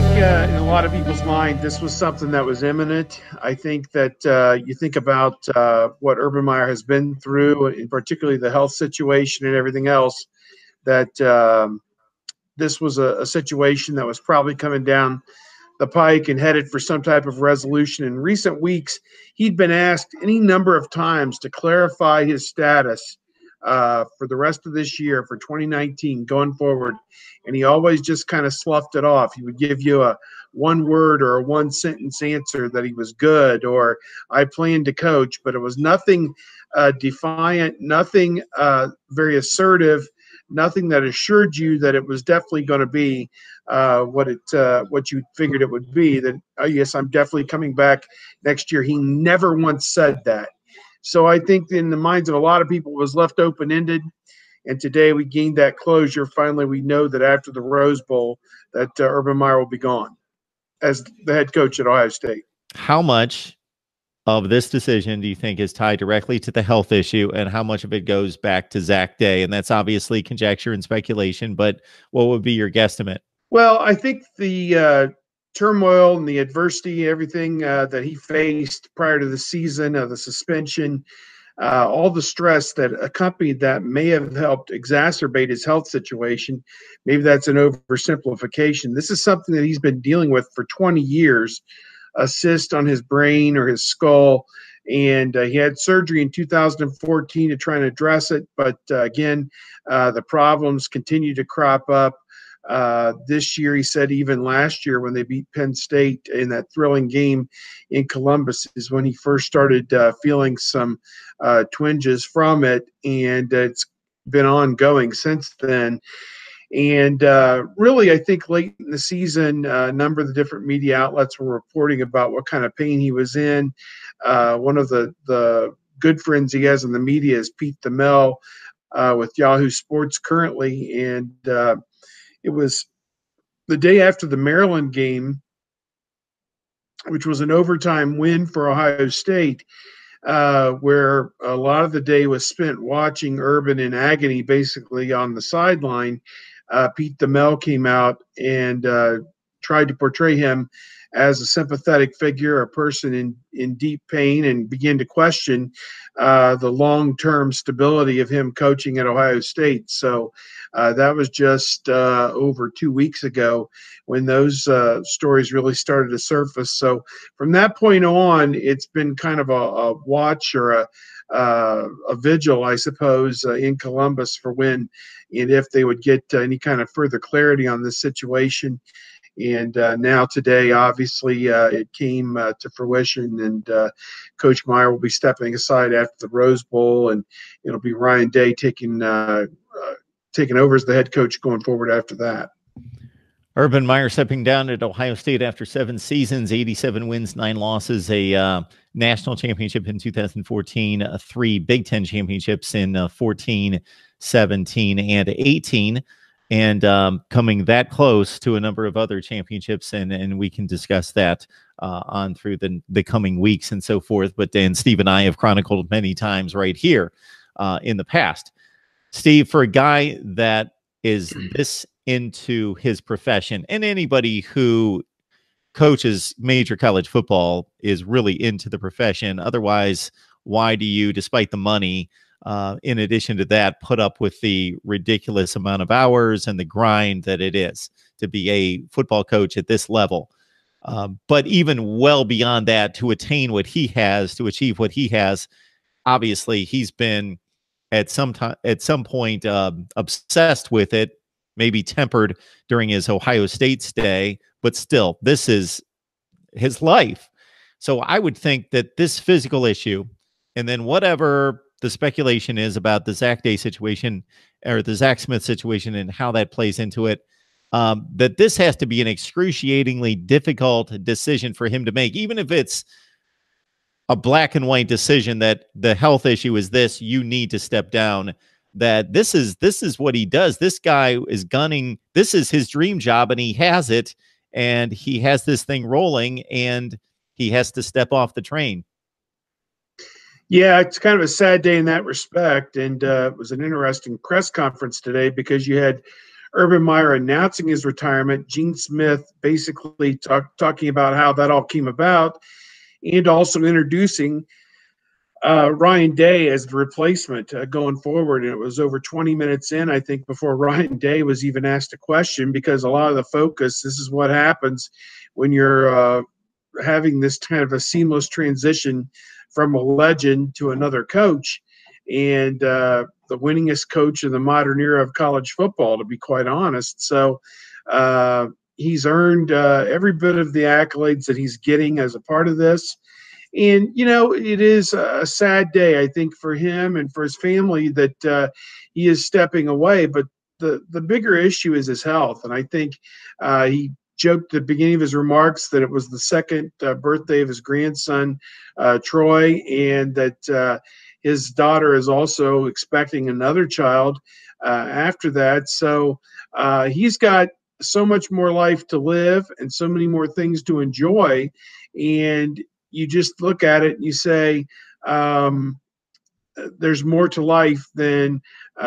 think in a lot of people's mind, this was something that was imminent. I think that you think about what Urban Meyer has been through, and particularly the health situation and everything else, that this was a situation that was probably coming down the pike and headed for some type of resolution. In recent weeks, he'd been asked any number of times to clarify his status for the rest of this year, for 2019 going forward, and he always just kind of sloughed it off. He would give you a one word or a one sentence answer that he was good or I plan to coach, but it was nothing defiant, nothing very assertive, nothing that assured you that it was definitely going to be what you figured it would be. That yes, I'm definitely coming back next year. He never once said that. So I think in the minds of a lot of people it was left open-ended. And today we gained that closure. Finally, we know that after the Rose Bowl that Urban Meyer will be gone as the head coach at Ohio State. How much of this decision do you think is tied directly to the health issue, and how much of it goes back to Zach Day? And that's obviously conjecture and speculation, but what would be your guesstimate? Well, I think the turmoil and the adversity, everything that he faced prior to the season, the suspension, all the stress that accompanied that may have helped exacerbate his health situation. Maybe that's an oversimplification. This is something that he's been dealing with for 20 years, a cyst on his brain or his skull. And he had surgery in 2014 to try and address it. But again, the problems continue to crop up. This year, he said even last year when they beat Penn State in that thrilling game in Columbus is when he first started feeling some twinges from it, and it's been ongoing since then. And really, I think late in the season, a number of the different media outlets were reporting about what kind of pain he was in. One of the good friends he has in the media is Pete Thamel with Yahoo Sports currently, and it was the day after the Maryland game, which was an overtime win for Ohio State, where a lot of the day was spent watching Urban in agony, basically on the sideline. Pete Thamel came out and tried to portray him as a sympathetic figure, a person in deep pain, and began to question the long-term stability of him coaching at Ohio State. So that was just over 2 weeks ago when those stories really started to surface. So from that point on, it's been kind of a watch or a vigil, I suppose, in Columbus for when and if they would get any kind of further clarity on this situation. And now today, obviously, it came to fruition, and Coach Meyer will be stepping aside after the Rose Bowl, and it'll be Ryan Day taking over as the head coach going forward after that. Urban Meyer stepping down at Ohio State after 7 seasons, 87 wins, 9 losses, a national championship in 2014, 3 Big Ten championships in 14, 17, and 18. And coming that close to a number of other championships, and we can discuss that on through the coming weeks and so forth. But Dan, Steve and I have chronicled many times right here in the past. Steve, for a guy that is this into his profession, and anybody who coaches major college football is really into the profession. Otherwise, why do you, despite the money, in addition to that, put up with the ridiculous amount of hours and the grind that it is to be a football coach at this level? But even well beyond that, to attain what he has, to achieve what he has, obviously he's been at some point obsessed with it, maybe tempered during his Ohio State stay, but still, this is his life. So I would think that this physical issue, and then whatever the speculation is about the Zach Day situation or the Zach Smith situation and how that plays into it, that this has to be an excruciatingly difficult decision for him to make, even if it's a black and white decision that the health issue is this, you need to step down, that this is what he does. This guy is gunning. This is his dream job, and he has it, and he has this thing rolling, and he has to step off the train. Yeah, it's kind of a sad day in that respect. And it was an interesting press conference today because you had Urban Meyer announcing his retirement, Gene Smith basically talking about how that all came about, and also introducing Ryan Day as the replacement going forward. And it was over 20 minutes in, I think, before Ryan Day was even asked a question, because a lot of the focus, this is what happens when you're having this kind of a seamless transition from a legend to another coach, and the winningest coach in the modern era of college football, to be quite honest. So he's earned every bit of the accolades that he's getting as a part of this. And, you know, it is a sad day, I think, for him and for his family that he is stepping away. But the bigger issue is his health. And I think he joked at the beginning of his remarks that it was the second birthday of his grandson, Troy, and that his daughter is also expecting another child after that. So he's got so much more life to live and so many more things to enjoy. And you just look at it and you say, there's more to life than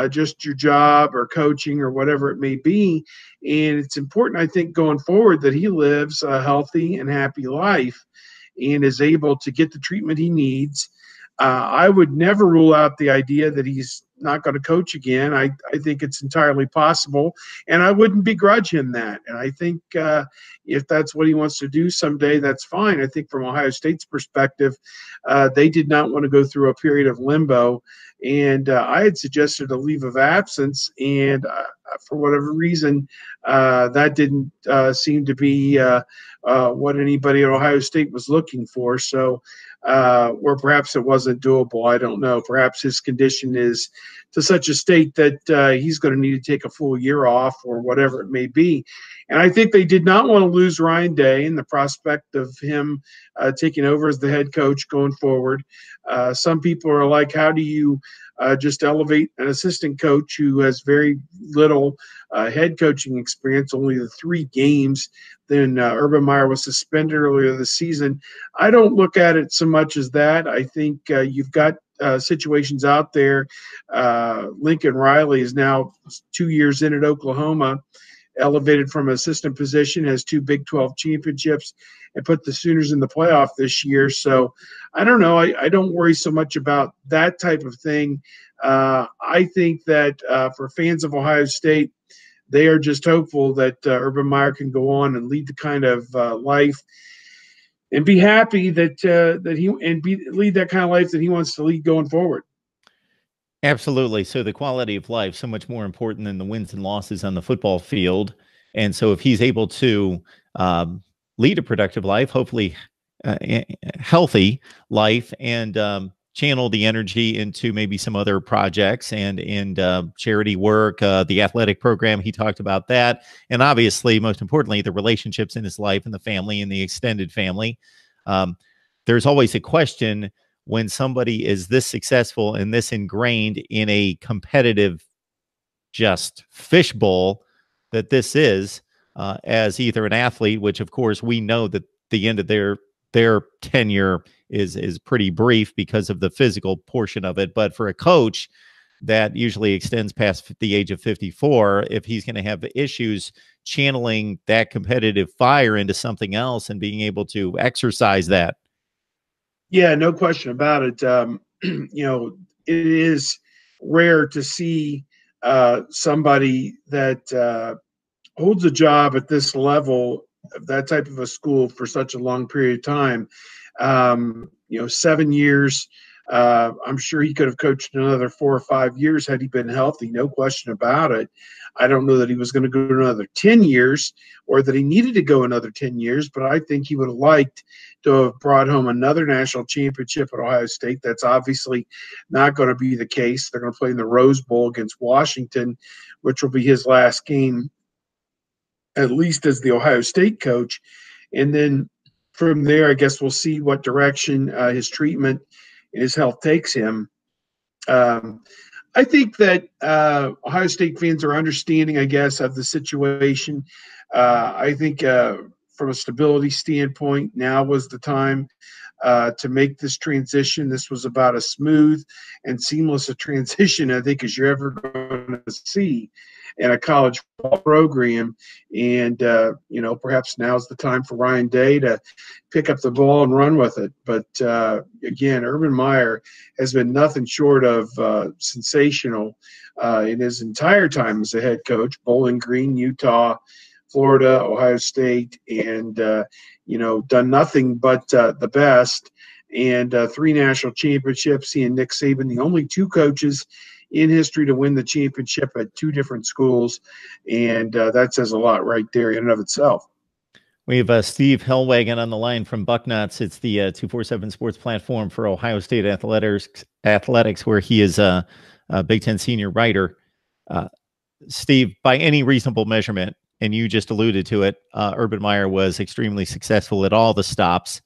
just your job or coaching or whatever it may be. And it's important, I think, going forward, that he lives a healthy and happy life and is able to get the treatment he needs. I would never rule out the idea that he's not going to coach again. I think it's entirely possible, and I wouldn't begrudge him that. And I think if that's what he wants to do someday, that's fine. I think from Ohio State's perspective, they did not want to go through a period of limbo, and I had suggested a leave of absence, and for whatever reason, that didn't seem to be what anybody at Ohio State was looking for. So, or perhaps it wasn't doable. I don't know. Perhaps his condition is to such a state that he's going to need to take a full year off or whatever it may be. And I think they did not want to lose Ryan Day and the prospect of him taking over as the head coach going forward. Some people are like, how do you just elevate an assistant coach who has very little head coaching experience, only the 3 games? Then Urban Meyer was suspended earlier this season. I don't look at it so much as that. I think you've got situations out there. Lincoln Riley is now 2 years in at Oklahoma, elevated from an assistant position, has 2 Big 12 championships, and put the Sooners in the playoff this year. So I don't know. I don't worry so much about that type of thing. I think that for fans of Ohio State, they are just hopeful that Urban Meyer can go on and lead the kind of life and be happy that lead that kind of life that he wants to lead going forward. Absolutely. So the quality of life, so much more important than the wins and losses on the football field. And so if he's able to lead a productive life, hopefully healthy life, and channel the energy into maybe some other projects and charity work, the athletic program, he talked about that. And obviously, most importantly, the relationships in his life and the family and the extended family. There's always a question when somebody is this successful and this ingrained in a competitive just fishbowl that this is, as either an athlete, which of course we know that the end of their tenure is pretty brief because of the physical portion of it. But for a coach, that usually extends past the age of 54. If he's going to have issues channeling that competitive fire into something else and being able to exercise that. Yeah, no question about it. You know, it is rare to see somebody that holds a job at this level of that type of a school for such a long period of time. You know, 7 years. I'm sure he could have coached another 4 or 5 years had he been healthy, no question about it. I don't know that he was going to go another 10 years or that he needed to go another 10 years, but I think he would have liked to have brought home another national championship at Ohio State. That's obviously not going to be the case. They're going to play in the Rose Bowl against Washington, which will be his last game, at least as the Ohio State coach. And then from there, I guess we'll see what direction his treatment and his health takes him. I think that Ohio State fans are understanding, I guess, of the situation. I think from a stability standpoint, now was the time to make this transition. This was about as smooth and seamless a transition, I think, as you're ever going to see. and a college football program. And, perhaps now's the time for Ryan Day to pick up the ball and run with it. But, again, Urban Meyer has been nothing short of sensational in his entire time as a head coach. Bowling Green, Utah, Florida, Ohio State, and, done nothing but the best. And 3 national championships. He and Nick Saban, the only 2 coaches in history to win the championship at 2 different schools. And that says a lot right there in and of itself. We have Steve Hellwagon on the line from Bucknuts. It's the 247 Sports platform for Ohio State athletics, where he is a Big Ten senior writer. Steve, by any reasonable measurement, and you just alluded to it, Urban Meyer was extremely successful at all the stops.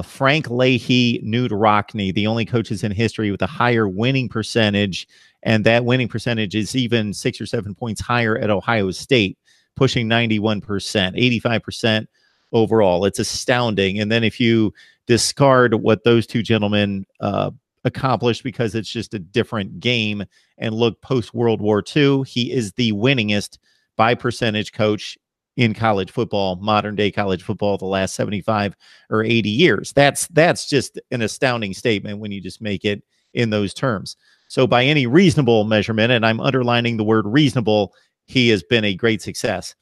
Frank Leahy, Newt Rockne, the only coaches in history with a higher winning percentage, and that winning percentage is even 6 or 7 points higher at Ohio State, pushing 91%, 85% overall. It's astounding. And then if you discard what those 2 gentlemen accomplished, because it's just a different game, and look post-World War II, he is the winningest by percentage coach in college football, modern day college football, the last 75 or 80 years. That's just an astounding statement when you just make it in those terms. So by any reasonable measurement, and I'm underlining the word reasonable, he has been a great success.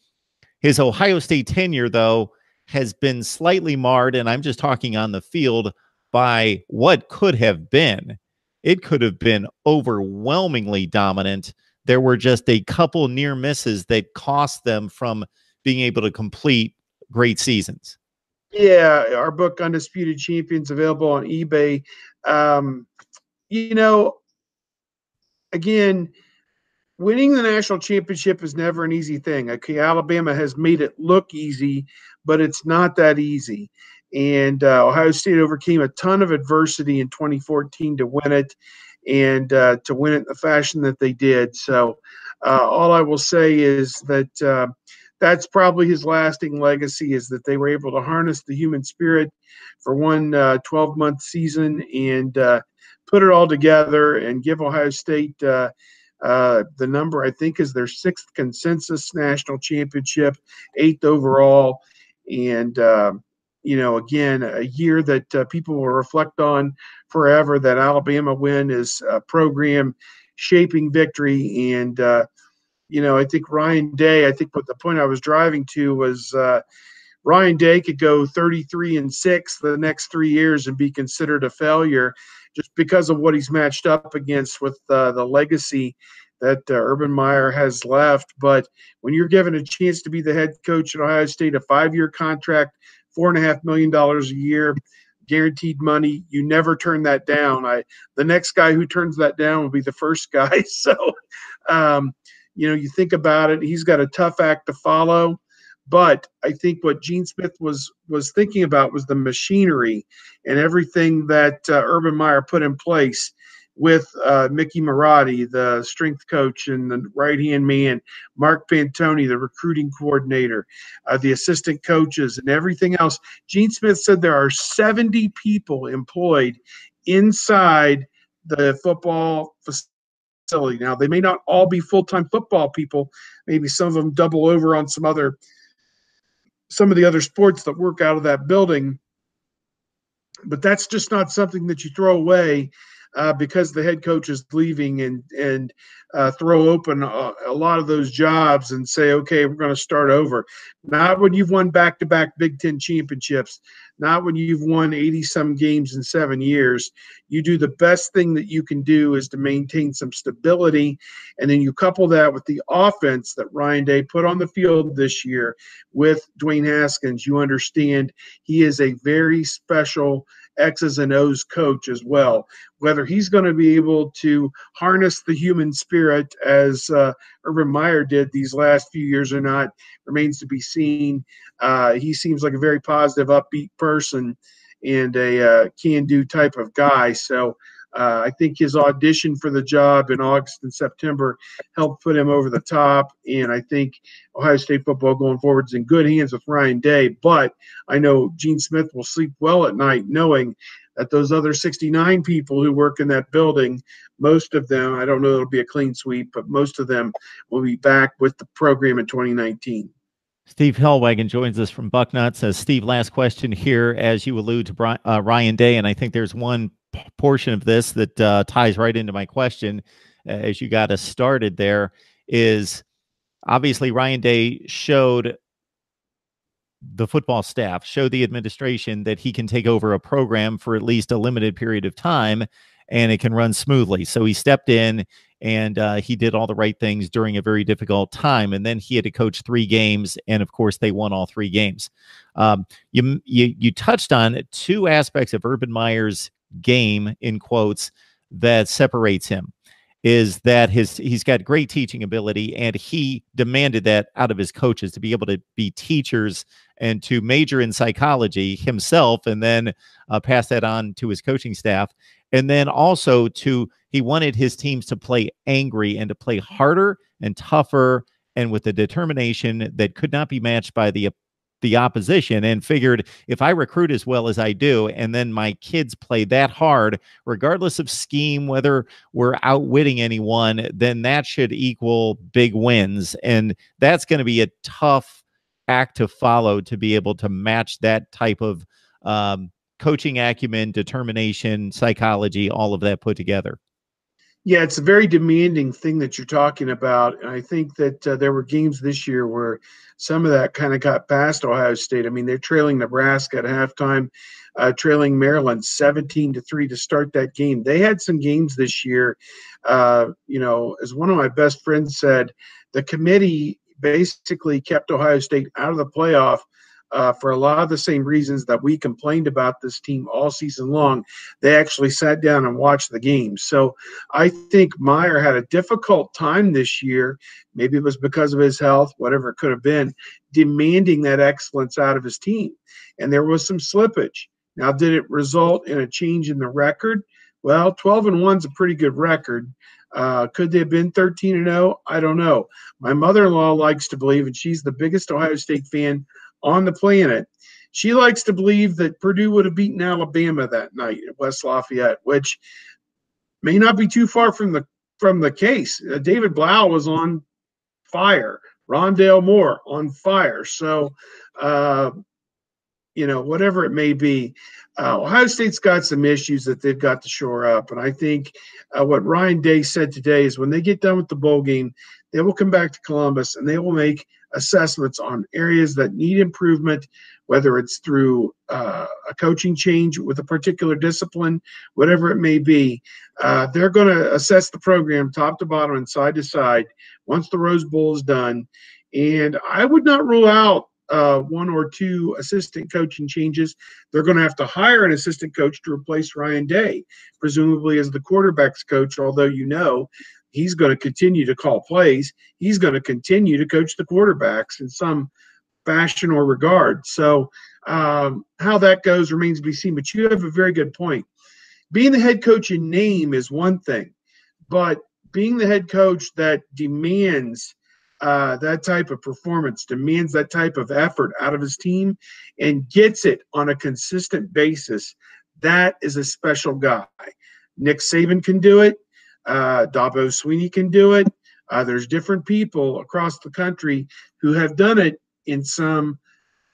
His Ohio State tenure, though, has been slightly marred, and I'm just talking on the field, by what could have been. It could have been overwhelmingly dominant. There were just a couple near misses that cost them from being able to complete great seasons. Yeah, our book, Undisputed Champions, available on eBay. Again, winning the national championship is never an easy thing. Okay, Alabama has made it look easy, but it's not that easy. And Ohio State overcame a ton of adversity in 2014 to win it, and to win it in the fashion that they did. So all I will say is that that's probably his lasting legacy, is that they were able to harness the human spirit for one 12-month season and put it all together and give Ohio State the number, I think, is their 6th consensus national championship, 8th overall. And, again, a year that people will reflect on forever. That Alabama win is a program shaping victory. And, I think Ryan Day, what the point I was driving to was Ryan Day could go 33-6 the next 3 years and be considered a failure, just because of what he's matched up against with the legacy that Urban Meyer has left. But when you're given a chance to be the head coach at Ohio State, a 5-year contract, $4.5 million a year, guaranteed money, you never turn that down. The next guy who turns that down will be the first guy. So, you think about it, he's got a tough act to follow. But I think what Gene Smith was thinking about was the machinery and everything that Urban Meyer put in place with Mickey Marotti, the strength coach and the right-hand man, Mark Pantoni, the recruiting coordinator, the assistant coaches, and everything else. Gene Smith said there are 70 people employed inside the football facility. Now, they may not all be full-time football people. Maybe some of them double over on some of the other sports that work out of that building. But that's just not something that you throw away because the head coach is leaving and throw open a lot of those jobs and say, okay, we're going to start over. Not when you've won back-to-back Big Ten championships, not when you've won 80-some games in 7 years. You do the best thing that you can do is to maintain some stability, and then you couple that with the offense that Ryan Day put on the field this year with Dwayne Haskins. You understand he is a very special X's and O's coach as well. Whether he's going to be able to harness the human spirit as Urban Meyer did these last few years or not remains to be seen. He seems like a very positive, upbeat person and a can-do type of guy. So I think his audition for the job in August and September helped put him over the top. And I think Ohio State football going forward is in good hands with Ryan Day. But I know Gene Smith will sleep well at night knowing that those other 69 people who work in that building, most of them, I don't know it'll be a clean sweep, but most of them will be back with the program in 2019. Steve Hellwagon joins us from Bucknut. Says, Steve, last question here, as you allude to Ryan Day, and I think there's one portion of this that ties right into my question as you got us started there, is obviously Ryan Day showed the football staff, showed the administration that he can take over a program for at least a limited period of time and it can run smoothly. So he stepped in and he did all the right things during a very difficult time. And then he had to coach 3 games. And of course, they won all 3 games. You touched on 2 aspects of Urban Meyer's game, in quotes, that separates him. Is that he's got great teaching ability, and he demanded that out of his coaches to be able to be teachers and to major in psychology himself, and then pass that on to his coaching staff. And then also he wanted his teams to play angry and to play harder and tougher and with a determination that could not be matched by the opposition, and figured if I recruit as well as I do, and then my kids play that hard, regardless of scheme, whether we're outwitting anyone, then that should equal big wins. And that's going to be a tough act to follow, to be able to match that type of coaching acumen, determination, psychology, all of that put together. Yeah, it's a very demanding thing that you're talking about. And I think that there were games this year where some of that kind of got past Ohio State. I mean, they're trailing Nebraska at halftime, trailing Maryland 17-3 to start that game. They had some games this year. As one of my best friends said, the committee basically kept Ohio State out of the playoff for a lot of the same reasons that we complained about this team all season long. They actually sat down and watched the game. So I think Meyer had a difficult time this year. Maybe it was because of his health, whatever it could have been, demanding that excellence out of his team. And there was some slippage. Now, did it result in a change in the record? Well, 12-1 is a pretty good record. Could they have been 13-0? I don't know. My mother-in-law likes to believe, and she's the biggest Ohio State fan on the planet, she likes to believe that Purdue would have beaten Alabama that night at West Lafayette, which may not be too far from the case. David Blau was on fire. Rondale Moore on fire. So, whatever it may be, Ohio State's got some issues that they've got to shore up. And I think what Ryan Day said today is when they get done with the bowl game, they will come back to Columbus and they will make assessments on areas that need improvement, whether it's through a coaching change with a particular discipline, whatever it may be. They're going to assess the program top to bottom and side to side once the Rose Bowl is done. And I would not rule out 1 or 2 assistant coaching changes. They're going to have to hire an assistant coach to replace Ryan Day, presumably as the quarterback's coach, although he's going to continue to call plays. He's going to continue to coach the quarterbacks in some fashion or regard. So how that goes remains to be seen. But you have a very good point. Being the head coach in name is one thing, but being the head coach that demands that type of performance, demands that type of effort out of his team and gets it on a consistent basis, that is a special guy. Nick Saban can do it. Dabo Swinney can do it. There's different people across the country who have done it in some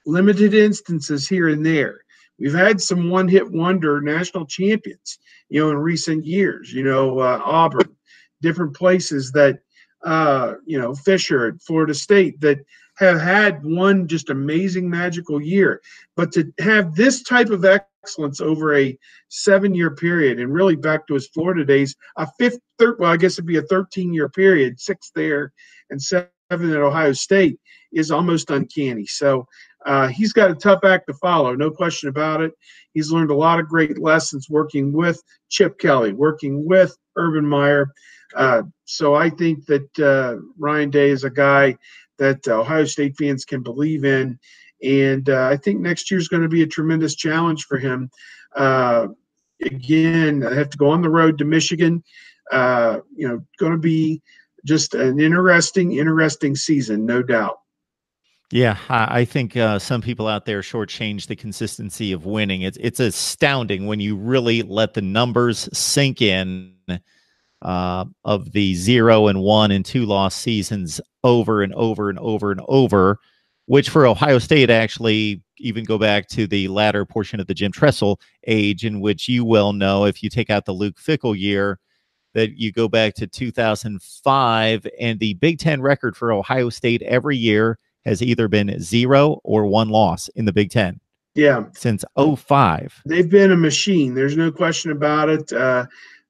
limited instances here and there. We've had some one-hit wonder national champions, in recent years, Auburn, different places that, Fisher at Florida State that have had one just amazing magical year. But to have this type of excellence over a 7-year period, and really back to his Florida days, I guess it'd be a 13-year period, 6 there and 7 at Ohio State, is almost uncanny. So he's got a tough act to follow, no question about it. He's learned a lot of great lessons working with Chip Kelly, working with Urban Meyer. So I think that Ryan Day is a guy that Ohio State fans can believe in. And I think next year's going to be a tremendous challenge for him. Again, I have to go on the road to Michigan. Going to be just an interesting season, no doubt. Yeah, I think some people out there shortchange the consistency of winning. It's astounding when you really let the numbers sink in, of the 0 and 1 and 2 loss seasons over and over and over and over, which for Ohio State actually even go back to the latter portion of the Jim Tressel age, in which you well know, if you take out the Luke Fickell year, that you go back to 2005, and the Big Ten record for Ohio State every year has either been 0 or 1 loss in the Big Ten Yeah, since '05. they've been a machine. There's no question about it.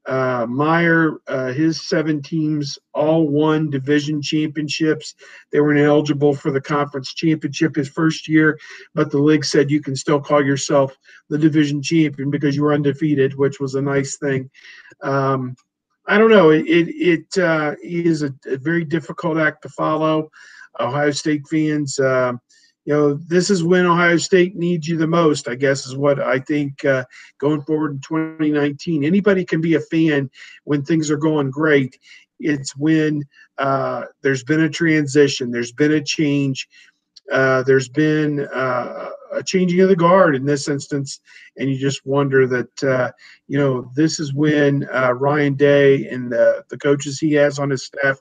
Meyer, his 7 teams all won division championships. They were ineligible for the conference championship his first year, but the league said you can still call yourself the division champion because you were undefeated, which was a nice thing. Um, I don't know. It is a very difficult act to follow. Ohio State fans, this is when Ohio State needs you the most, I guess, is what I think going forward in 2019. Anybody can be a fan when things are going great. It's when there's been a transition, there's been a change, there's been a changing of the guard in this instance, and you just wonder that this is when Ryan Day and the coaches he has on his staff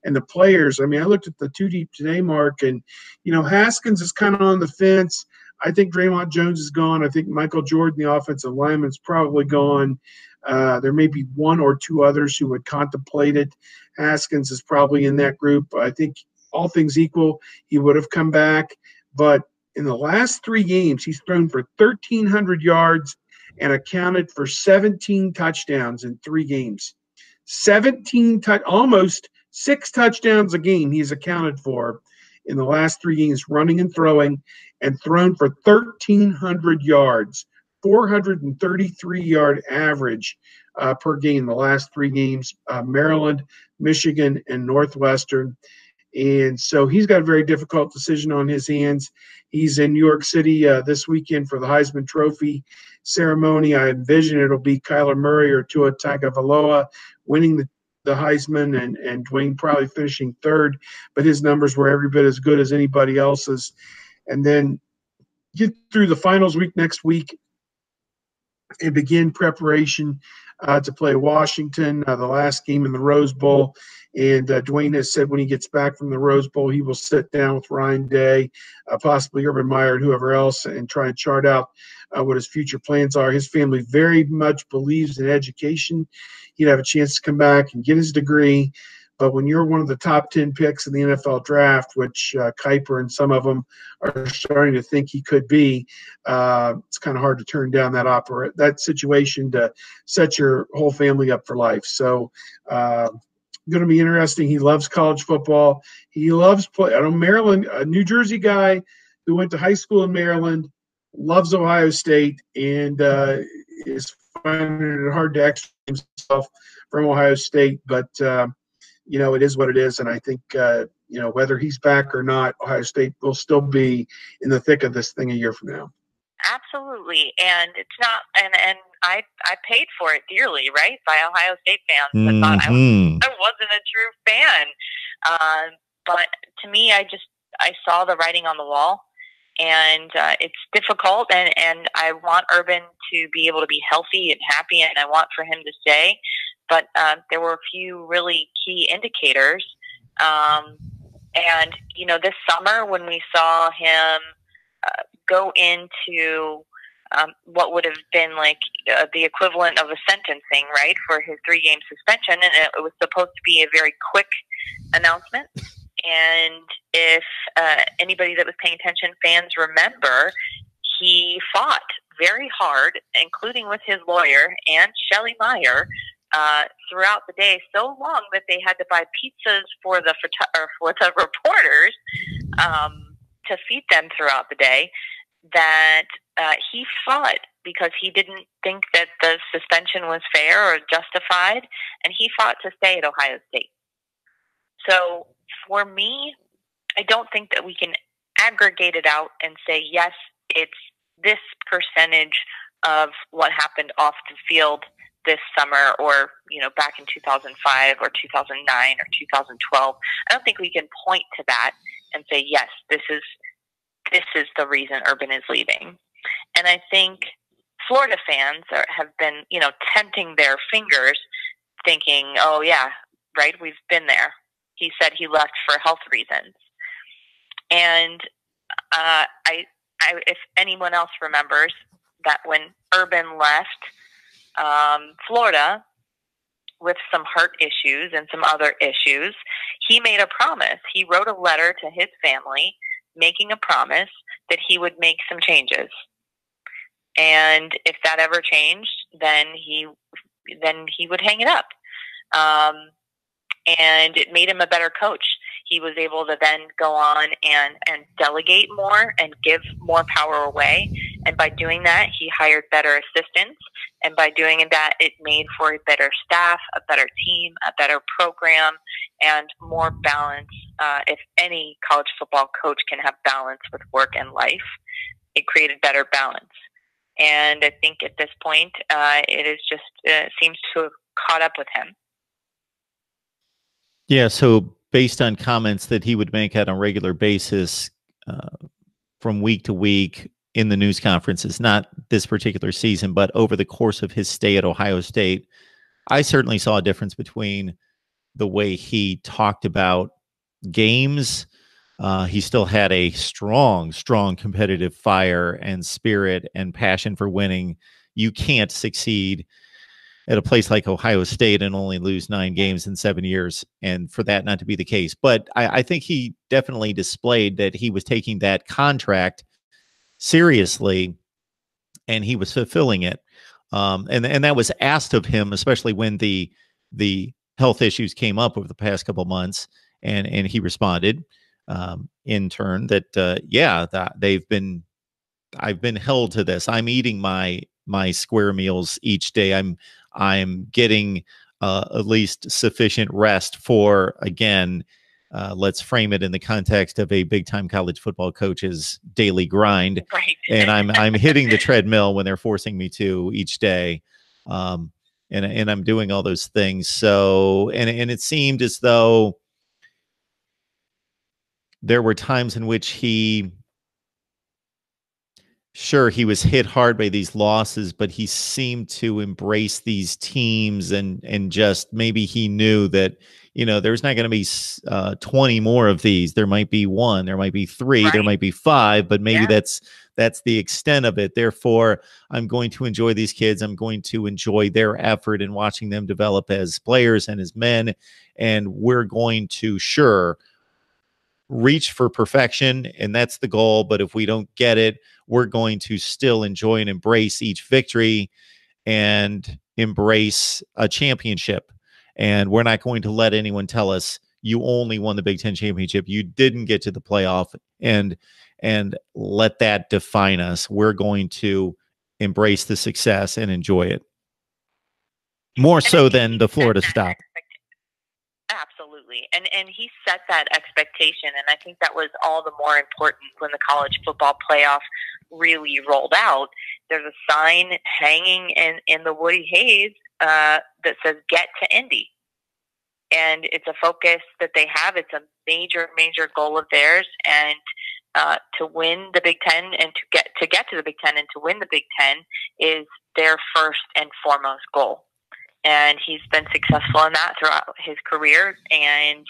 and the players. I mean, I looked at the two deep today, Mark, and Haskins is kind of on the fence. I think Draymond Jones is gone. I think Michael Jordan, the offensive lineman, is probably gone. There may be one or two others who would contemplate it. Haskins is probably in that group. I think all things equal, he would have come back. But in the last 3 games, he's thrown for 1,300 yards and accounted for 17 touchdowns in 3 games. 17 almost 6 touchdowns a game he's accounted for in the last 3 games, running and throwing, and thrown for 1,300 yards, 433-yard average per game the last 3 games, Maryland, Michigan, and Northwestern. And so he's got a very difficult decision on his hands. He's in New York City this weekend for the Heisman Trophy ceremony. I envision it'll be Kyler Murray or Tua Tagovailoa winning the Heisman, and Dwayne probably finishing third, but his numbers were every bit as good as anybody else's. And then get through the finals week next week and begin preparation to play Washington, the last game in the Rose Bowl. And Dwayne has said when he gets back from the Rose Bowl, he will sit down with Ryan Day, possibly Urban Meyer and whoever else, and try and chart out what his future plans are. His family very much believes in education. He'd have a chance to come back and get his degree. But when you're one of the top 10 picks in the NFL draft, which Kuiper and some of them are starting to think he could be, it's kind of hard to turn down that situation to set your whole family up for life. So going to be interesting. He loves college football. He loves play. I know Maryland, a New Jersey guy who went to high school in Maryland, loves Ohio State, and is finding it hard to extricate himself from Ohio State. But it is what it is, and I think whether he's back or not, Ohio State will still be in the thick of this thing a year from now. Absolutely, and it's not, and I paid for it dearly, right, by Ohio State fans that thought I wasn't a true fan, but to me, I saw the writing on the wall, and it's difficult, and I want Urban to be able to be healthy and happy, and I want for him to stay. But there were a few really key indicators. And, this summer when we saw him go into what would have been like the equivalent of a sentencing, right, for his 3-game suspension, and it was supposed to be a very quick announcement. And if anybody that was paying attention, fans remember, he fought very hard, including with his lawyer and Shelley Meyer, throughout the day, so long that they had to buy pizzas for the reporters to feed them throughout the day, that he fought because he didn't think that the suspension was fair or justified, and he fought to stay at Ohio State. So for me, I don't think that we can aggregate it out and say, yes, it's this percentage of what happened off the field this summer, or back in 2005 or 2009 or 2012. I don't think we can point to that and say, yes, this is the reason Urban is leaving. And I think Florida fans have been, tenting their fingers, thinking, oh yeah, right, we've been there. He said he left for health reasons. And if anyone else remembers that when Urban left Florida with some heart issues and some other issues, he made a promise. He wrote a letter to his family making a promise that he would make some changes. And if that ever changed, then he would hang it up. And it made him a better coach. He was able to then go on and delegate more and give more power away. And by doing that, he hired better assistants. And by doing that, it made for a better staff, a better team, a better program, and more balance. If any college football coach can have balance with work and life, it created better balance. And I think at this point, it is just seems to have caught up with him. Yeah, so based on comments that he would make on a regular basis from week to week in the news conferences, not this particular season, but over the course of his stay at Ohio State, I certainly saw a difference between the way he talked about games. He still had a strong competitive fire and spirit and passion for winning. You can't succeed at a place like Ohio State and only lose 9 games in 7 years, and for that not to be the case. But I think he definitely displayed that he was taking that contract seriously, and he was fulfilling it. And that was asked of him, especially when the health issues came up over the past couple of months, and he responded in turn that I've been held to this. I'm eating my square meals each day. I'm getting at least sufficient rest for, again, let's frame it in the context of a big time college football coach's daily grind. Right. And I'm hitting the treadmill when they're forcing me to each day. And I'm doing all those things. So, and it seemed as though there were times in which he was hit hard by these losses, but he seemed to embrace these teams and just maybe he knew that, there's not going to be 20 more of these. There might be 1, there might be 3, there might be 5, but maybe that's the extent of it. Therefore, I'm going to enjoy these kids. I'm going to enjoy their effort in watching them develop as players and as men. And we're going to reach for perfection, and that's the goal. But if we don't get it, we're going to still enjoy and embrace each victory and embrace a championship. And we're not going to let anyone tell us you only won the Big Ten championship, you didn't get to the playoff, and let that define us. We're going to embrace the success and enjoy it more so than the Florida stop. Absolutely. And he set that expectation, and I think that was all the more important when the college football playoff really rolled out. There's a sign hanging in the Woody Hayes that says "Get to Indy," and it's a focus that they have. It's a major goal of theirs, and to win the Big Ten and to get to the Big Ten and to win the Big Ten is their first and foremost goal. And he's been successful in that throughout his career. And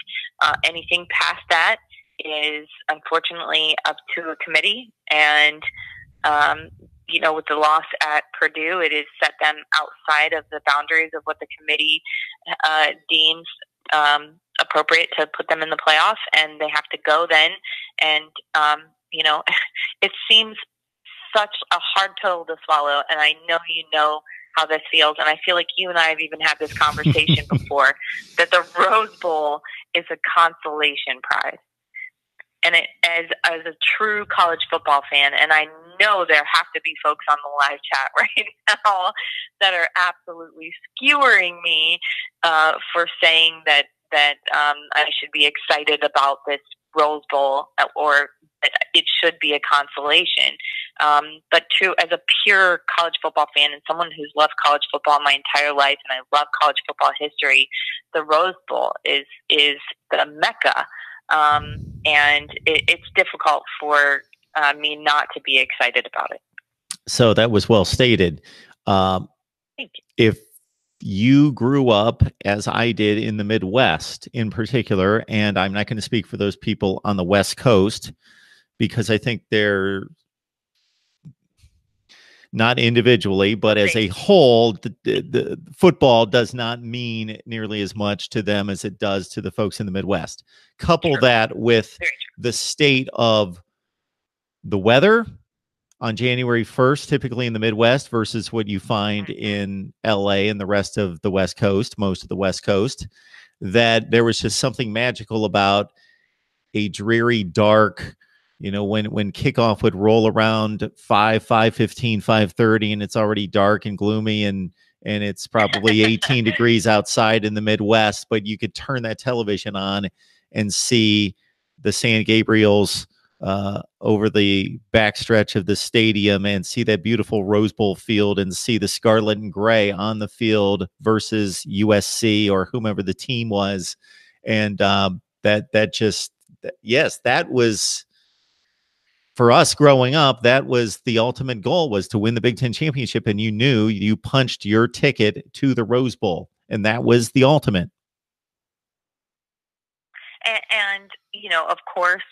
anything past that is unfortunately up to a committee. And, with the loss at Purdue, it has set them outside of the boundaries of what the committee deems appropriate to put them in the playoff. And they have to go then. And, it seems such a hard pill to swallow. And I know how this feels, and I feel like you and I have even had this conversation before, that the Rose Bowl is a consolation prize. And as a true college football fan, and I know there have to be folks on the live chat right now that are absolutely skewering me for saying that I should be excited about this Rose Bowl, or it should be a consolation. But true, as a pure college football fan and someone who's loved college football my entire life, and I love college football history, the Rose Bowl is the mecca. and it's difficult for me not to be excited about it. So that was well stated. Thank you. If you grew up, as I did, in the Midwest in particular, and I'm not going to speak for those people on the West Coast, because I think they're not individually, but as a whole, the football does not mean nearly as much to them as it does to the folks in the Midwest. Couple that with the state of the weather on January 1st, typically in the Midwest, versus what you find in LA and the rest of the West Coast, most of the West Coast, that there was just something magical about a dreary, dark, when kickoff would roll around 5:15, 5:30, and it's already dark and gloomy, and it's probably 18 degrees outside in the Midwest, but you could turn that television on and see the San Gabriels over the backstretch of the stadium and see that beautiful Rose Bowl field and see the scarlet and gray on the field versus USC or whomever the team was. And yes, that was, for us growing up, that was the ultimate goal, was to win the Big Ten championship. And you knew you punched your ticket to the Rose Bowl, and that was the ultimate. And of course,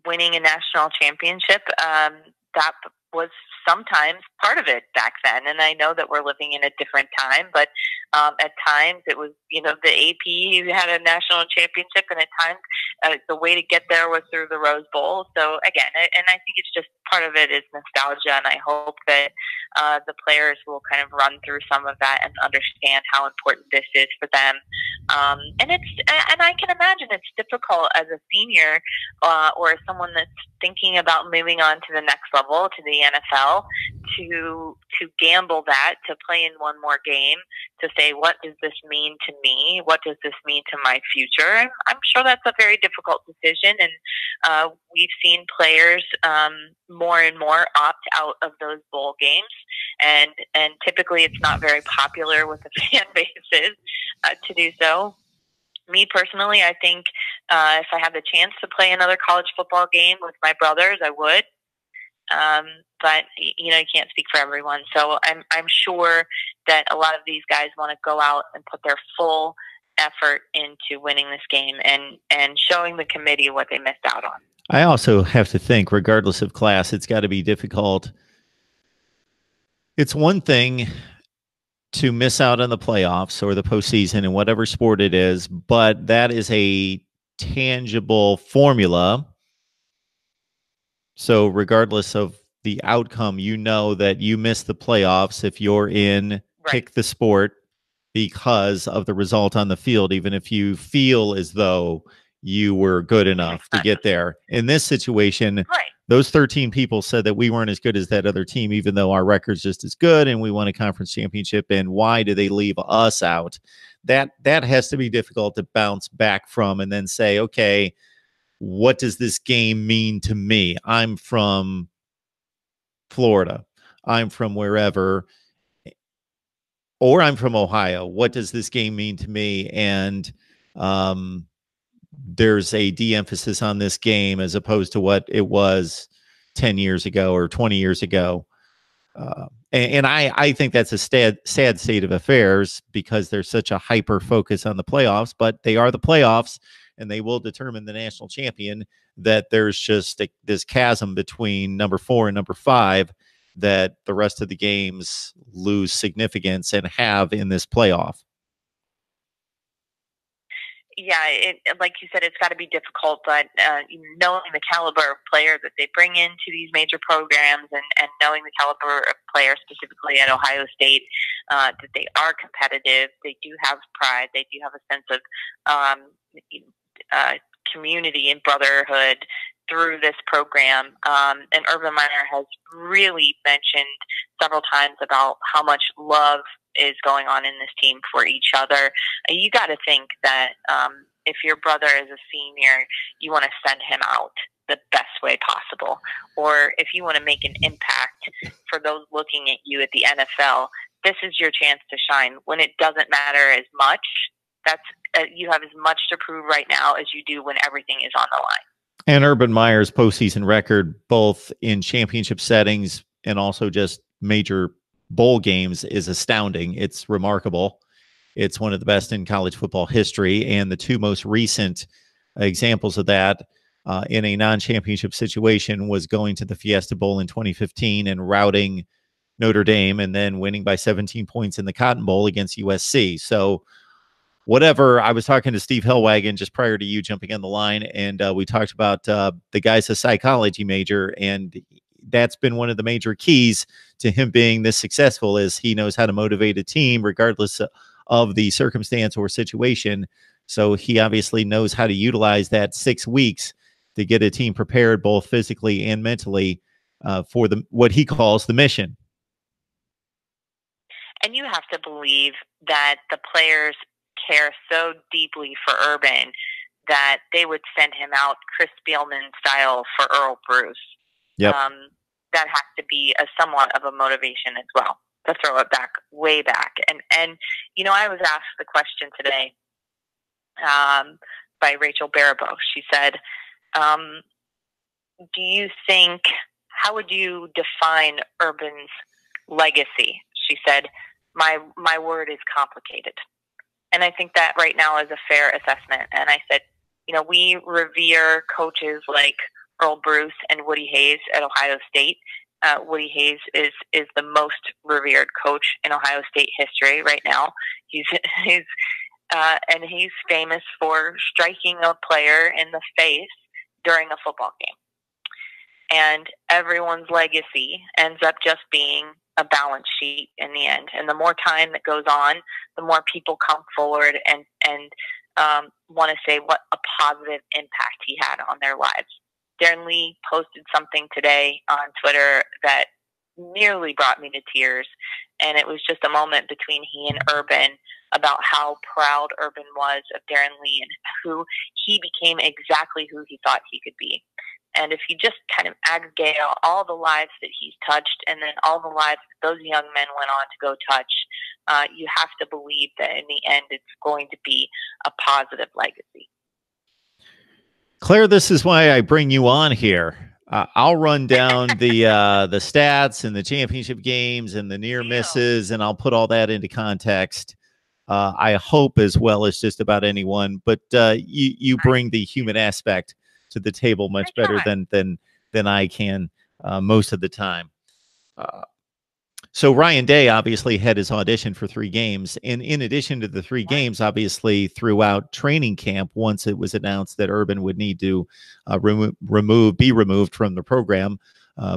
winning a national championship, that was sometimes part of it back then. And I know that we're living in a different time, but at times it was, the AP had a national championship, and at times the way to get there was through the Rose Bowl. So again, and I think it's just part of it is nostalgia, and I hope that the players will kind of run through some of that and understand how important this is for them. And I can imagine it's difficult as a senior or as someone that's thinking about moving on to the next level, to the NFL, to gamble that, to play in one more game, to say, what does this mean to me? What does this mean to my future? I'm sure that's a very difficult decision, and we've seen players more and more opt out of those bowl games, and typically it's not very popular with the fan bases to do so. Me personally, I think if I had the chance to play another college football game with my brothers, I would. But you can't speak for everyone. So I'm sure that a lot of these guys want to go out and put their full effort into winning this game and showing the committee what they missed out on. I also have to think, regardless of class, it's got to be difficult. It's one thing to miss out on the playoffs or the postseason in whatever sport it is, but that is a tangible formula. So regardless of the outcome, you know that you miss the playoffs if you're in pick the sport because of the result on the field, even if you feel as though you were good enough to get there. In this situation, those 13 people said that we weren't as good as that other team, even though our record's just as good and we won a conference championship. And why do they leave us out? That has to be difficult to bounce back from and then say, okay, what does this game mean to me? I'm from Florida. I'm from wherever, or I'm from Ohio. What does this game mean to me? And there's a de-emphasis on this game as opposed to what it was 10 years ago or 20 years ago. And I think that's a sad state of affairs because there's such a hyper focus on the playoffs, but they are the playoffs and they will determine the national champion. That there's just this chasm between number 4 and number 5 that the rest of the games lose significance and have in this playoff. Yeah, like you said, it's got to be difficult, but knowing the caliber of players that they bring into these major programs and knowing the caliber of players specifically at Ohio State, that they are competitive, they do have pride, they do have a sense of community and brotherhood through this program. And Urban Meyer has really mentioned several times about how much love is going on in this team for each other. You got to think that if your brother is a senior, you want to send him out the best way possible. Or if you want to make an impact for those looking at you at the NFL, this is your chance to shine. When it doesn't matter as much, you have as much to prove right now as you do when everything is on the line. And Urban Meyer's postseason record, both in championship settings and also just major bowl games, is astounding. It's remarkable. It's one of the best in college football history. And the two most recent examples of that in a non-championship situation was going to the Fiesta Bowl in 2015 and routing Notre Dame, and then winning by 17 points in the Cotton Bowl against USC. So whatever, I was talking to Steve Hellwagon just prior to you jumping on the line, and we talked about the guy's a psychology major, and that's been one of the major keys to him being this successful, is he knows how to motivate a team regardless of the circumstance or situation. So he obviously knows how to utilize that 6 weeks to get a team prepared both physically and mentally for what he calls the mission. And you have to believe that the players care so deeply for Urban that they would send him out Chris Spielman style for Earl Bruce. Yep. That has to be somewhat of a motivation as well, to throw it back, way back. And you know, I was asked the question today by Rachel Baribeau. She said, do you think, how would you define Urban's legacy? She said, my word is complicated. And I think that right now is a fair assessment. And I said, you know, we revere coaches like Earl Bruce and Woody Hayes at Ohio State. Woody Hayes is the most revered coach in Ohio State history right now. He's famous for striking a player in the face during a football game. And everyone's legacy ends up just being a balance sheet in the end. And the more time that goes on, the more people come forward and want to say what a positive impact he had on their lives. Darren Lee posted something today on Twitter that nearly brought me to tears. And it was just a moment between he and Urban about how proud Urban was of Darren Lee and who he became exactly who he thought he could be. And if you just kind of aggregate all the lives that he's touched and then all the lives that those young men went on to go touch, you have to believe that in the end it's going to be a positive legacy. Claire, this is why I bring you on here. I'll run down the stats and the championship games and the near misses, and I'll put all that into context. I hope as well as just about anyone, but you bring the human aspect to the table much better than I can most of the time. So Ryan Day obviously had his audition for 3 games. And in addition to the 3 games, obviously throughout training camp, once it was announced that Urban would need to be removed from the program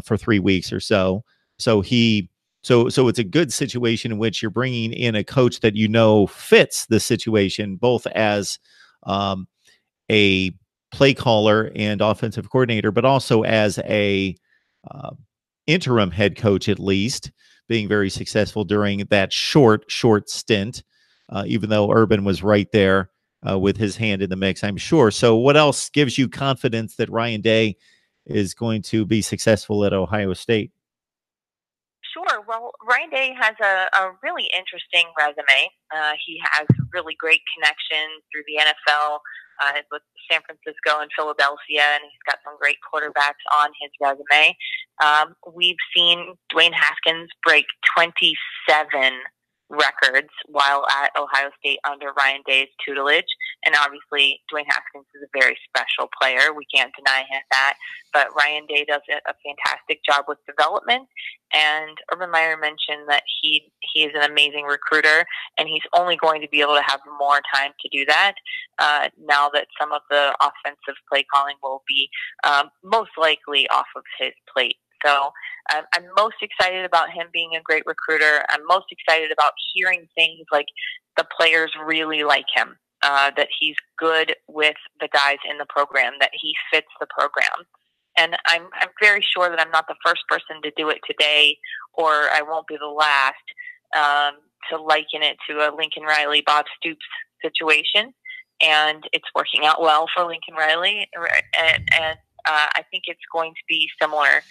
for 3 weeks or so. So it's a good situation in which you're bringing in a coach that you know fits the situation, both as a play caller and offensive coordinator, but also as a interim head coach, at least, being very successful during that short stint, even though Urban was right there with his hand in the mix, I'm sure. So what else gives you confidence that Ryan Day is going to be successful at Ohio State? Sure. Well, Ryan Day has a really interesting resume. He has really great connections through the NFL with San Francisco and Philadelphia, and he's got some great quarterbacks on his resume. We've seen Dwayne Haskins break 27 records while at Ohio State under Ryan Day's tutelage. And obviously, Dwayne Haskins is a very special player. We can't deny him that. But Ryan Day does a fantastic job with development. And Urban Meyer mentioned that he is an amazing recruiter, and he's only going to be able to have more time to do that now that some of the offensive play calling will be most likely off of his plate. So I'm most excited about him being a great recruiter. I'm most excited about hearing things like the players really like him, that he's good with the guys in the program, that he fits the program. And I'm very sure that I'm not the first person to do it today, or I won't be the last, to liken it to a Lincoln Riley, Bob Stoops situation. And it's working out well for Lincoln Riley. And I think it's going to be similar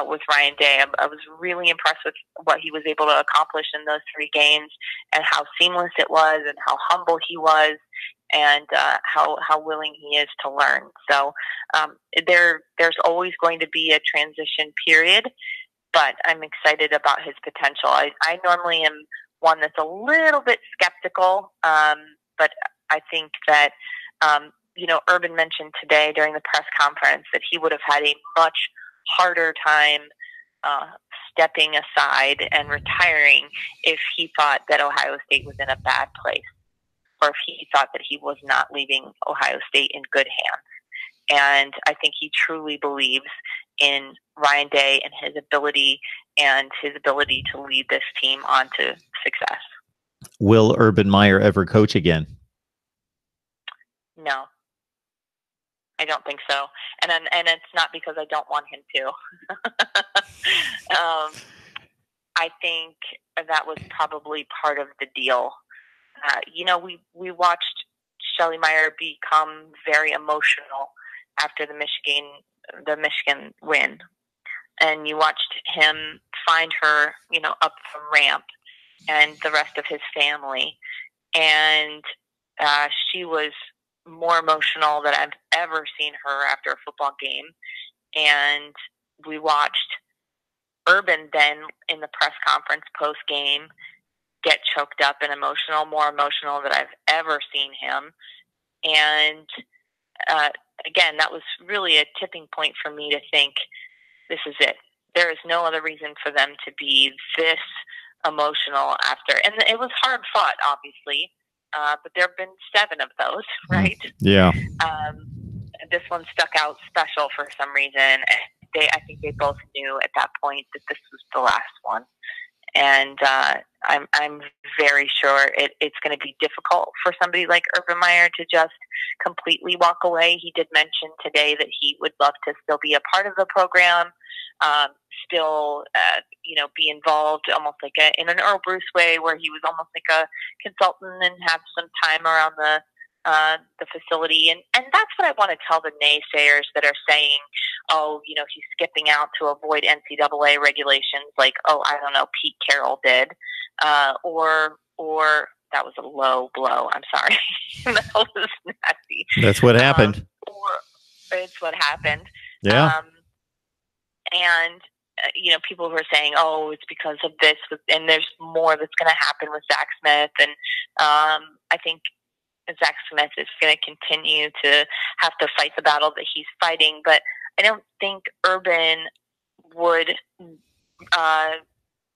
with Ryan Day. I was really impressed with what he was able to accomplish in those 3 games and how seamless it was and how humble he was. and how willing he is to learn. So there's always going to be a transition period, but I'm excited about his potential. I normally am one that's a little bit skeptical, but I think that, Urban mentioned today during the press conference that he would have had a much harder time stepping aside and retiring if he thought that Ohio State was in a bad place, or if he thought that he was not leaving Ohio State in good hands. And I think he truly believes in Ryan Day and his ability to lead this team on to success. Will Urban Meyer ever coach again? No, I don't think so. And it's not because I don't want him to. I think that was probably part of the deal. We watched Shelley Meyer become very emotional after the Michigan win, and you watched him find her, up from ramp, and the rest of his family, and she was more emotional than I've ever seen her after a football game. And we watched Urban then in the press conference post game get choked up and more emotional than I've ever seen him. And again, that was really a tipping point for me to think, this is it. There is no other reason for them to be this emotional after. And it was hard fought, obviously, but there have been 7 of those, right? Yeah. This one stuck out special for some reason. I think they both knew at that point that this was the last one. And I'm very sure it's going to be difficult for somebody like Urban Meyer to just completely walk away. He did mention today that he would love to still be a part of the program, still be involved almost like in an Earl Bruce way, where he was almost like a consultant and have some time around the facility. And that's what I want to tell the naysayers that are saying, he's skipping out to avoid NCAA regulations, like, I don't know, Pete Carroll did, or that was a low blow. I'm sorry. That was nasty. That's what happened. It's what happened. Yeah. People who are saying, it's because of this, and there's more that's going to happen with Zach Smith. And I think Zach Smith is going to continue to have to fight the battle that he's fighting, but I don't think Urban would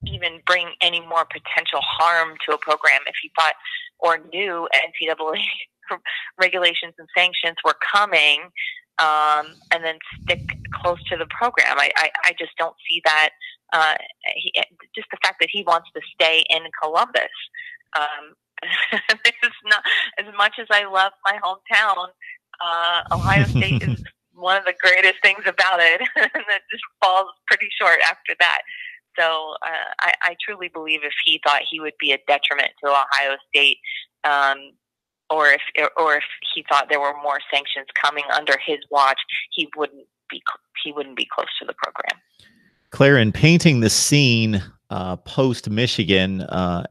even bring any more potential harm to a program if he thought or knew NCAA regulations and sanctions were coming, and then stick close to the program. I just don't see that. Just the fact that he wants to stay in Columbus. It's not, as much as I love my hometown, Ohio State is one of the greatest things about it, and that just falls pretty short after that. So I truly believe if he thought he would be a detriment to Ohio State, or if he thought there were more sanctions coming under his watch, he wouldn't be close to the program. Claire, in painting the scene post Michigan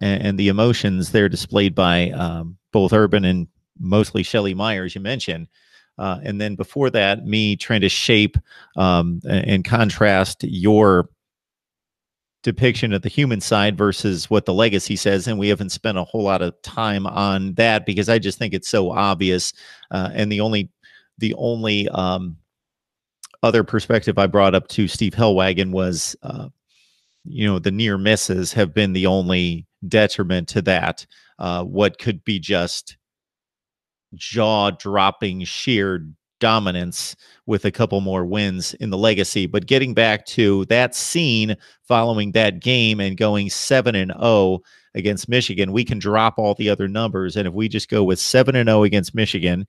and the emotions there displayed by both Urban and mostly Shelley Meyer, as you mentioned, and then before that, me trying to shape and contrast your depiction of the human side versus what the legacy says, and we haven't spent a whole lot of time on that because I just think it's so obvious. And the only other perspective I brought up to Steve Hellwagon was, the near misses have been the only detriment to that. What could be just jaw-dropping sheer dominance with a couple more wins in the legacy. But getting back to that scene following that game and going 7-0 against Michigan, we can drop all the other numbers. And if we just go with 7-0 against Michigan,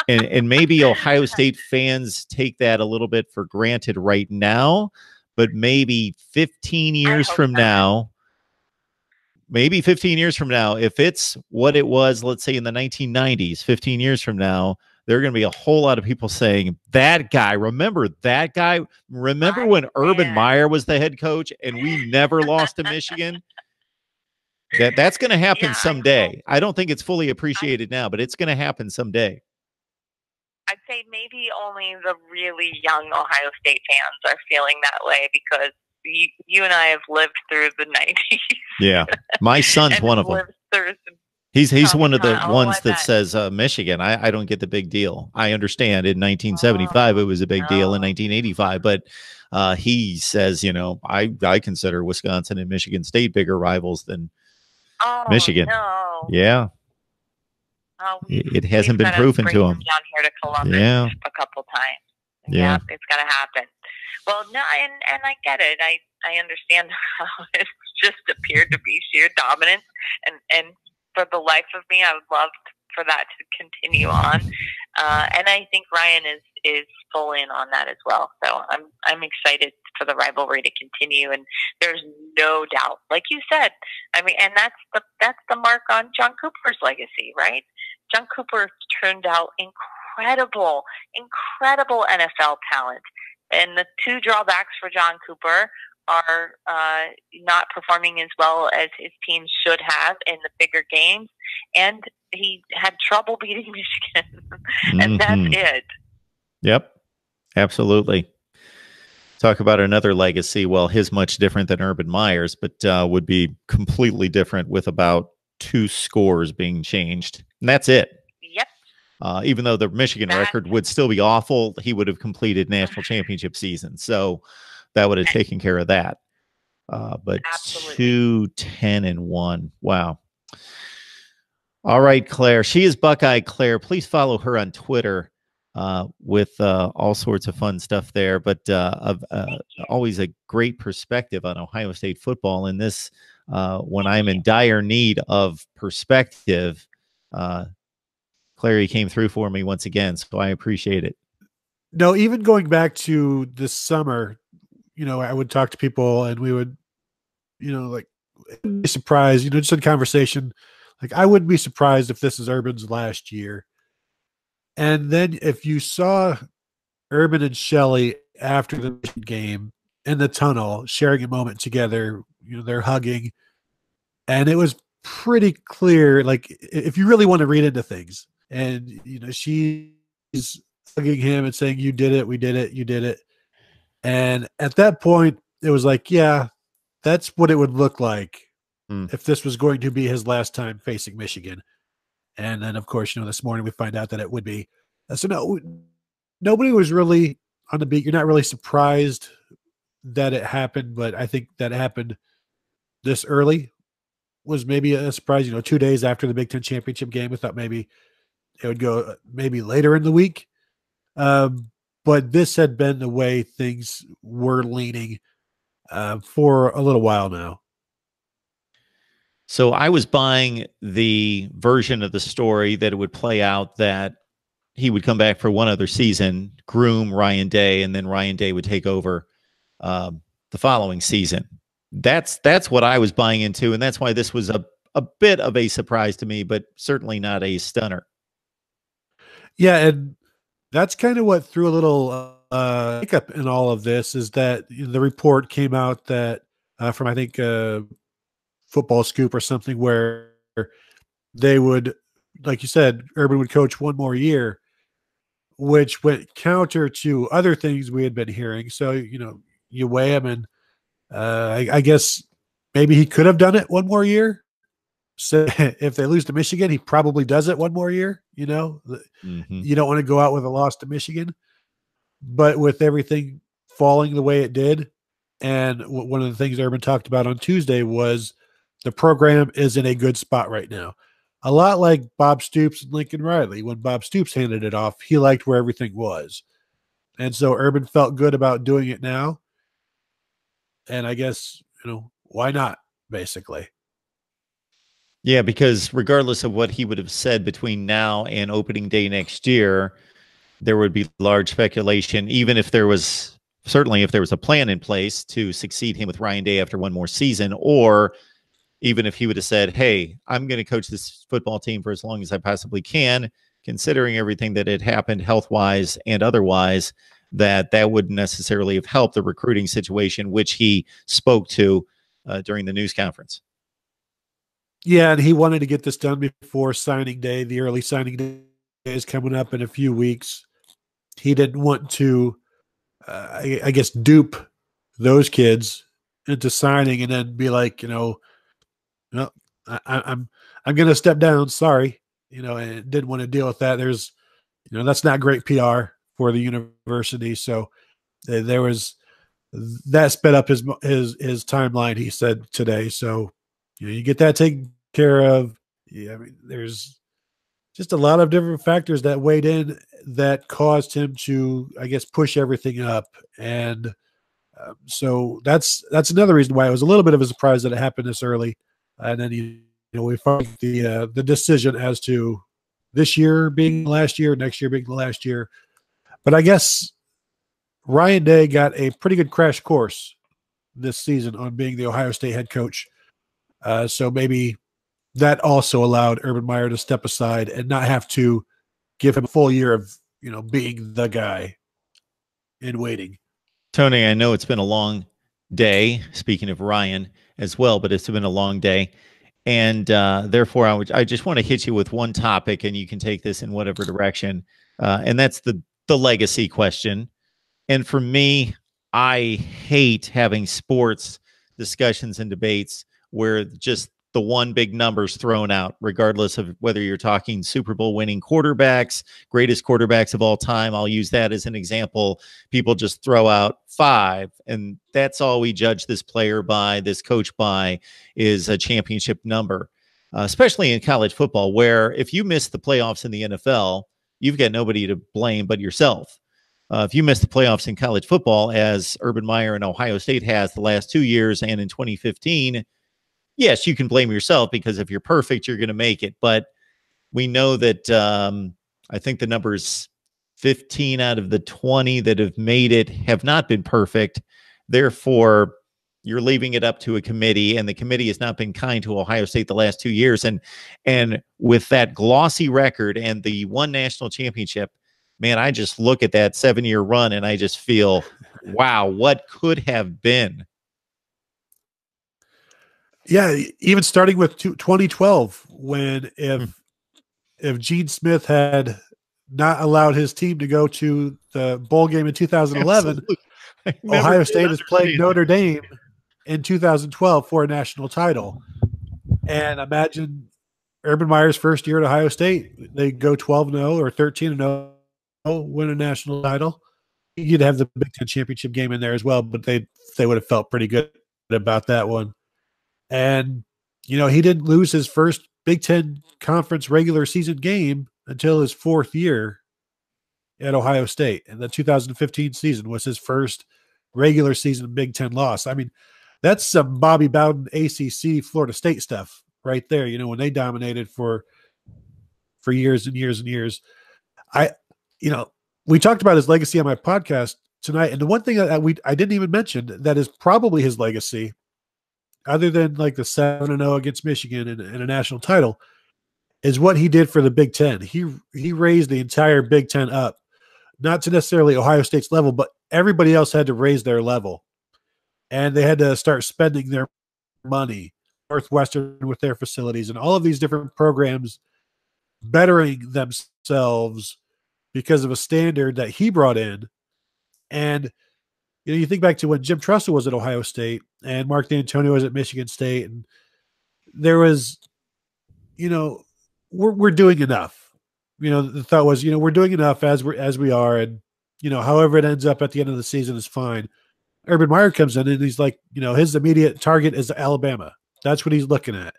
and maybe Ohio State fans take that a little bit for granted right now, but maybe 15 years from now, if it's what it was, let's say in the 1990s, 15 years from now, there are going to be a whole lot of people saying, that guy, remember that guy? Remember when Urban Meyer was the head coach and we never lost to Michigan? That's going to happen Yeah, someday. I don't think it's fully appreciated now, but it's going to happen someday. I'd say maybe only the really young Ohio State fans are feeling that way because you and I have lived through the 90s. Yeah. My son's one of them. He's one of the ones that says Michigan. I don't get the big deal. I understand in 1975 it was a big deal in 1985, but he says, I consider Wisconsin and Michigan State bigger rivals than Michigan. No. Yeah. It hasn't been proven to him. Down here to Columbus a couple times. Yeah, it's got to happen. Well, no, and I get it. I understand how it's just appeared to be sheer dominance, and for the life of me, I would love for that to continue on. And I think Ryan is full in on that as well. So I'm excited for the rivalry to continue, and there's no doubt, like you said. I mean, and that's the mark on John Cooper's legacy, right? John Cooper turned out incredible NFL talent, and the two drawbacks for John Cooper are not performing as well as his team should have in the bigger games, and he had trouble beating Michigan, and that's it. Yep, absolutely. Talk about another legacy. Well, his much different than Urban Meyer's, but would be completely different with about 2 scores being changed, and that's it. Yep. Even though the Michigan record would still be awful, he would have completed national championship season. So that would have taken care of that. But absolutely. 2-10-1. Wow. All right, Claire. She is Buckeye Claire. Please follow her on Twitter with all sorts of fun stuff there. But always a great perspective on Ohio State football. And this, when I'm in dire need of perspective, Clary came through for me once again, so I appreciate it. No, even going back to this summer, I would talk to people and we would, like, be surprised, just in conversation, like, I wouldn't be surprised if this is Urban's last year. And then if you saw Urban and Shelley after the game in the tunnel, sharing a moment together, they're hugging, and it was pretty clear, like, if you really want to read into things, and she's hugging him and saying, "You did it, we did it, you did it." And at that point, it was like, yeah, that's what it would look like if this was going to be his last time facing Michigan. And then, of course, this morning we find out that it would be. So no, nobody was really on the beat. You're not really surprised that it happened, but I think that happened this early was maybe a surprise. 2 days after the Big Ten championship game, we thought maybe it would go maybe later in the week. But this had been the way things were leaning for a little while now. So I was buying the version of the story that it would play out that he would come back for one other season, groom Ryan Day, and then Ryan Day would take over the following season. That's what I was buying into, and that's why this was a bit of a surprise to me, but certainly not a stunner. Yeah, and that's kind of what threw a little hiccup in all of this, is that the report came out that from, I think, Football Scoop or something, where they would, like you said, Urban would coach one more year, which went counter to other things we had been hearing. So, you weigh him, and I guess maybe he could have done it one more year. So if they lose to Michigan, he probably does it one more year. You don't want to go out with a loss to Michigan, but with everything falling the way it did, and one of the things Urban talked about on Tuesday was the program is in a good spot right now. A lot like Bob Stoops and Lincoln Riley. When Bob Stoops handed it off, he liked where everything was. And so Urban felt good about doing it now. And I guess, why not, basically? Yeah, because regardless of what he would have said between now and opening day next year, there would be large speculation, even if there was, certainly if there was a plan in place to succeed him with Ryan Day after one more season, or even if he would have said, hey, I'm going to coach this football team for as long as I possibly can, considering everything that had happened health-wise and otherwise, that wouldn't necessarily have helped the recruiting situation, which he spoke to during the news conference. Yeah, and he wanted to get this done before signing day. The early signing day is coming up in a few weeks. He didn't want to, I guess, dupe those kids into signing and then be like, no, I'm going to step down. Sorry, and didn't want to deal with that. There's, that's not great PR for the university. So there was that sped up his timeline. He said today. So you get that taken care of. Yeah, I mean, there's just a lot of different factors that weighed in that caused him to, I guess, push everything up. And so that's another reason why it was a little bit of a surprise that it happened this early. And then we found the decision as to this year being the last year, next year being the last year. But I guess Ryan Day got a pretty good crash course this season on being the Ohio State head coach. So maybe that also allowed Urban Meyer to step aside and not have to give him a full year of, being the guy in waiting. Tony, I know it's been a long day, speaking of Ryan as well, but it's been a long day. And therefore, I just want to hit you with one topic, and you can take this in whatever direction. And that's the legacy question. And for me, I hate having sports discussions and debates where just the one big number's thrown out, regardless of whether you're talking Super Bowl winning quarterbacks, greatest quarterbacks of all time. I'll use that as an example. People just throw out 5, and that's all we judge this player by, this coach by, is a championship number, especially in college football, where if you miss the playoffs in the NFL, you've got nobody to blame but yourself. If you miss the playoffs in college football, as Urban Meyer and Ohio State has the last 2 years and in 2015, yes, you can blame yourself, because if you're perfect, you're going to make it. But we know that I think the numbers 15 out of the 20 that have made it have not been perfect. Therefore, you're leaving it up to a committee, and the committee has not been kind to Ohio State the last 2 years. And with that glossy record and the one national championship, man, I just look at that 7-year run and I just feel, wow, what could have been? Yeah, even starting with 2012, when if Gene Smith had not allowed his team to go to the bowl game in 2011, Ohio State is playing Notre Dame in 2012 for a national title. And imagine Urban Meyer's first year at Ohio State, they go 12-0 or 13-0, win a national title. You'd have the Big Ten championship game in there as well, but they would have felt pretty good about that one. And, he didn't lose his first Big Ten conference regular season game until his 4th year at Ohio State. And the 2015 season was his first regular season Big Ten loss. I mean, that's some Bobby Bowden ACC Florida State stuff right there, when they dominated for years and years and years. We talked about his legacy on my podcast tonight. And the one thing that I didn't even mention that is probably his legacy, other than like the 7-0 against Michigan and a national title, is what he did for the Big Ten. He raised the entire Big Ten up, not to necessarily Ohio State's level, but everybody else had to raise their level. And they had to start spending their money, Northwestern with their facilities and all of these different programs bettering themselves because of a standard that he brought in. And you think back to when Jim Tressel was at Ohio State and Mark D'Antonio was at Michigan State, and there was, we're doing enough. The thought was, we're doing enough as we are, and however it ends up at the end of the season is fine. Urban Meyer comes in and he's like, his immediate target is Alabama. That's what he's looking at.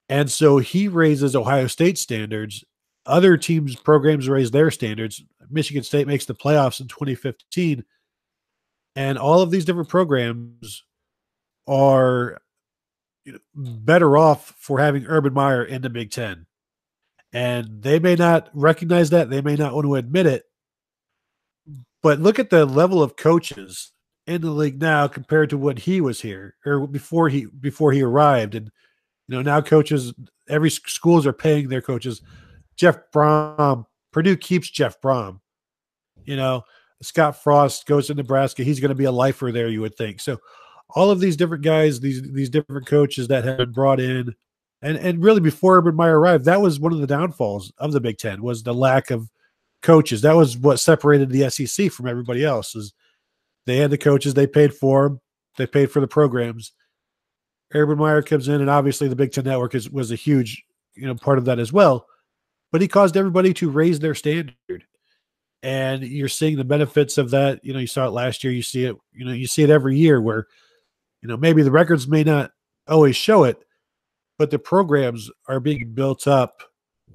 And so he raises Ohio State standards. Other teams' programs raise their standards. Michigan State makes the playoffs in 2015. And all of these different programs are better off for having Urban Meyer in the Big Ten. And they may not recognize that. They may not want to admit it. But look at the level of coaches in the league now compared to when he was here or before he arrived. And, now coaches, every schools are paying their coaches. Jeff Brom, Purdue keeps Jeff Brom. Scott Frost goes to Nebraska. He's going to be a lifer there, you would think. So all of these different guys, these different coaches that have been brought in And really, before Urban Meyer arrived, that was one of the downfalls of the Big Ten, was the lack of coaches. That was what separated the SEC from everybody else. Is they had the coaches, they paid for them, they paid for the programs. Urban Meyer comes in, and obviously the Big Ten Network was a huge, part of that as well. But he caused everybody to raise their standard, and you're seeing the benefits of that. You saw it last year. You see it. You see it every year where, maybe the records may not always show it, but the programs are being built up,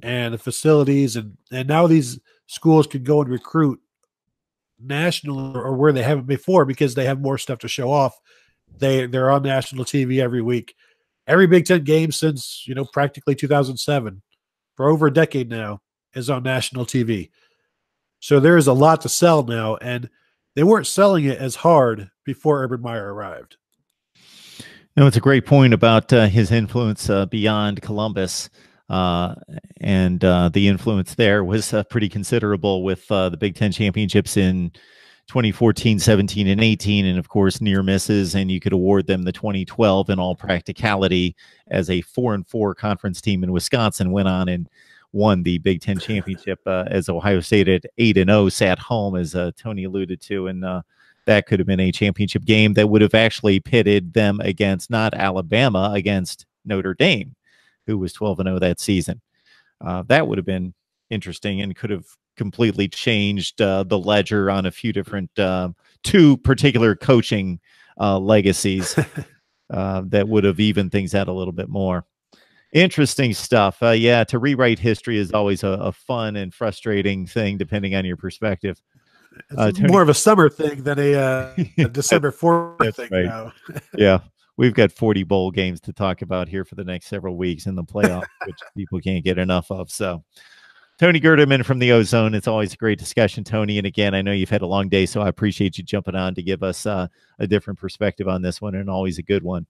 and the facilities, and now these schools can go and recruit national or where they haven't before because they have more stuff to show off. They're on national TV every week. Every Big Ten game since, practically 2007, for over a decade now, is on national TV. So there is a lot to sell now, and they weren't selling it as hard before Urban Meyer arrived. It's a great point about his influence beyond Columbus, and the influence there was pretty considerable with the Big Ten championships in 2014, 17, and 18, and of course near misses, and you could award them the 2012 in all practicality as a 4-4 conference team in Wisconsin went on and won the Big Ten championship as Ohio State at 8-0 sat home, as Tony alluded to, and that could have been a championship game that would have actually pitted them against not Alabama, against Notre Dame, who was 12-0 that season. That would have been interesting and could have completely changed the ledger on a few different, two particular coaching legacies that would have evened things out a little bit more. Interesting stuff. Yeah, to rewrite history is always a fun and frustrating thing, depending on your perspective. It's more of a summer thing than a December 4th thing right now. Yeah, we've got 40 bowl games to talk about here for the next several weeks in the playoffs, which people can't get enough of. So, Tony Gerdeman from the Ozone. It's always a great discussion, Tony. And again, I know you've had a long day, so I appreciate you jumping on to give us a different perspective on this one, and always a good one.